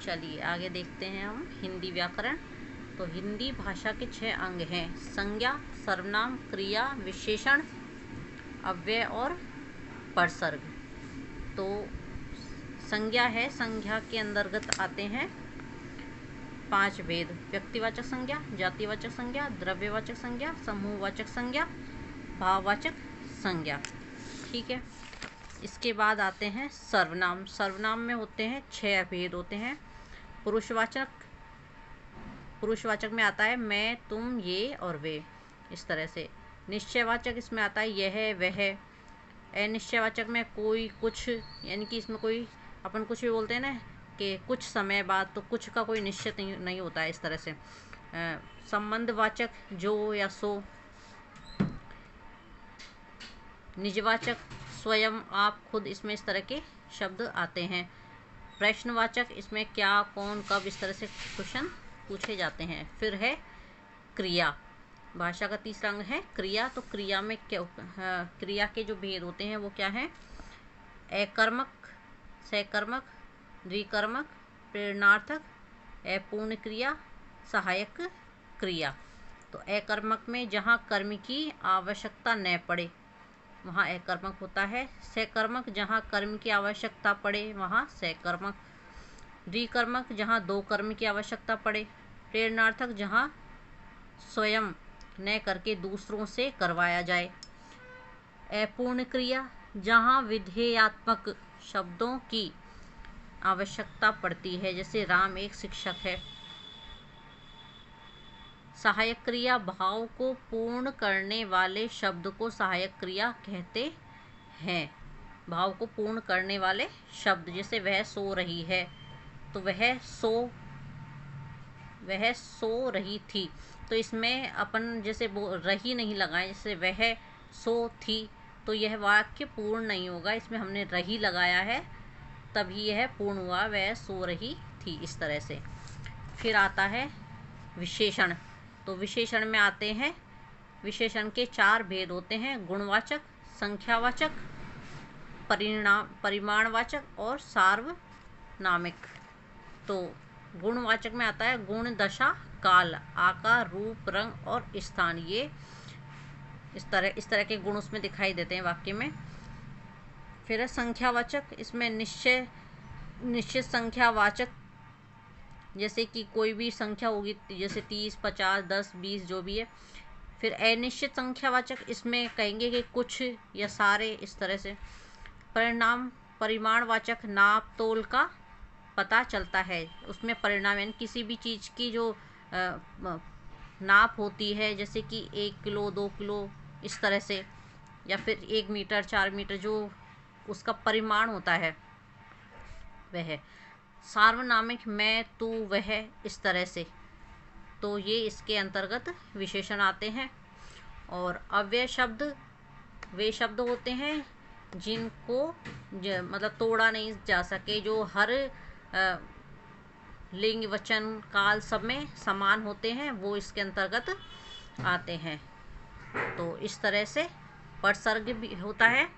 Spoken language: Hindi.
चलिए आगे देखते हैं हम हिंदी व्याकरण। तो हिंदी भाषा के 6 अंग हैं: संज्ञा, सर्वनाम, क्रिया, विशेषण, अव्यय और परसर्ग। तो संज्ञा है, संज्ञा के अंतर्गत आते हैं 5 भेद: व्यक्तिवाचक संज्ञा, जातिवाचक संज्ञा, द्रव्यवाचक संज्ञा, समूहवाचक संज्ञा, भाववाचक संज्ञा। ठीक है। इसके बाद आते हैं सर्वनाम। सर्वनाम में होते हैं 6 भेद होते हैं: पुरुषवाचक, पुरुषवाचक में आता है मैं, तुम, ये और वे, इस तरह से। निश्चयवाचक इसमें आता है यह, वह। अनिश्चयवाचक में कोई, कुछ, यानी कि इसमें कोई अपन कुछ भी बोलते हैं ना कि कुछ समय बाद, तो कुछ का कोई निश्चित नहीं होता है, इस तरह से। संबंधवाचक जो या सो। निजवाचक स्वयं, आप, खुद, इसमें इस तरह के शब्द आते हैं। प्रश्नवाचक इसमें क्या, कौन, कब, इस तरह से क्वेश्चन पूछे जाते हैं। फिर है क्रिया। भाषा का तीसरा अंग है क्रिया। तो क्रिया में क्या, क्रिया के जो भेद होते हैं वो क्या हैं? एकर्मक, सकर्मक, द्विकर्मक, प्रेरणार्थक, अपूर्ण क्रिया, सहायक क्रिया। तो एकर्मक में जहाँ कर्म की आवश्यकता न पड़े वहाँ एकर्मक होता है। सकर्मक जहाँ कर्म की आवश्यकता पड़े वहाँ सकर्मक। द्विकर्मक जहाँ 2 कर्म की आवश्यकता पड़े। प्रेरणार्थक जहाँ स्वयं न करके दूसरों से करवाया जाए। अपूर्ण क्रिया जहाँ विधेयात्मक शब्दों की आवश्यकता पड़ती है, जैसे राम एक शिक्षक है। सहायक क्रिया भाव को पूर्ण करने वाले शब्द को सहायक क्रिया कहते हैं। भाव को पूर्ण करने वाले शब्द, जैसे वह सो रही है, तो वह सो रही थी। तो इसमें अपन जैसे रही नहीं लगाए, जैसे वह सो थी, तो यह वाक्य पूर्ण नहीं होगा। इसमें हमने रही लगाया है, तभी यह पूर्ण हुआ, वह सो रही थी, इस तरह से। फिर आता है विशेषण। तो विशेषण में आते हैं, विशेषण के 4 भेद होते हैं: गुणवाचक, संख्यावाचक, परिमाणवाचक और सार्वनामिक। तो गुणवाचक में आता है गुण, दशा, काल, आकार, रूप, रंग और स्थान। ये इस तरह के गुण उसमें दिखाई देते हैं वाक्य में। फिर है संख्यावाचक। इसमें निश्चित संख्यावाचक, जैसे कि कोई भी संख्या होगी, जैसे 30, 50, 10, 20 जो भी है। फिर अनिश्चित संख्यावाचक, इसमें कहेंगे कि कुछ या सारे, इस तरह से। परिमाणवाचक, नाप तोल का पता चलता है, उसमें परिणाम यानी किसी भी चीज़ की जो नाप होती है, जैसे कि 1 किलो, 2 किलो, इस तरह से, या फिर 1 मीटर, 4 मीटर, जो उसका परिमाण होता है वह। सार्वनामिक मैं, तू, वह, इस तरह से। तो ये इसके अंतर्गत विशेषण आते हैं। और अव्यय शब्द वे शब्द होते हैं जिनको मतलब तोड़ा नहीं जा सके, जो हर लिंग, वचन, काल सब में समान होते हैं, वो इसके अंतर्गत आते हैं। तो इस तरह से परसर्ग भी होता है।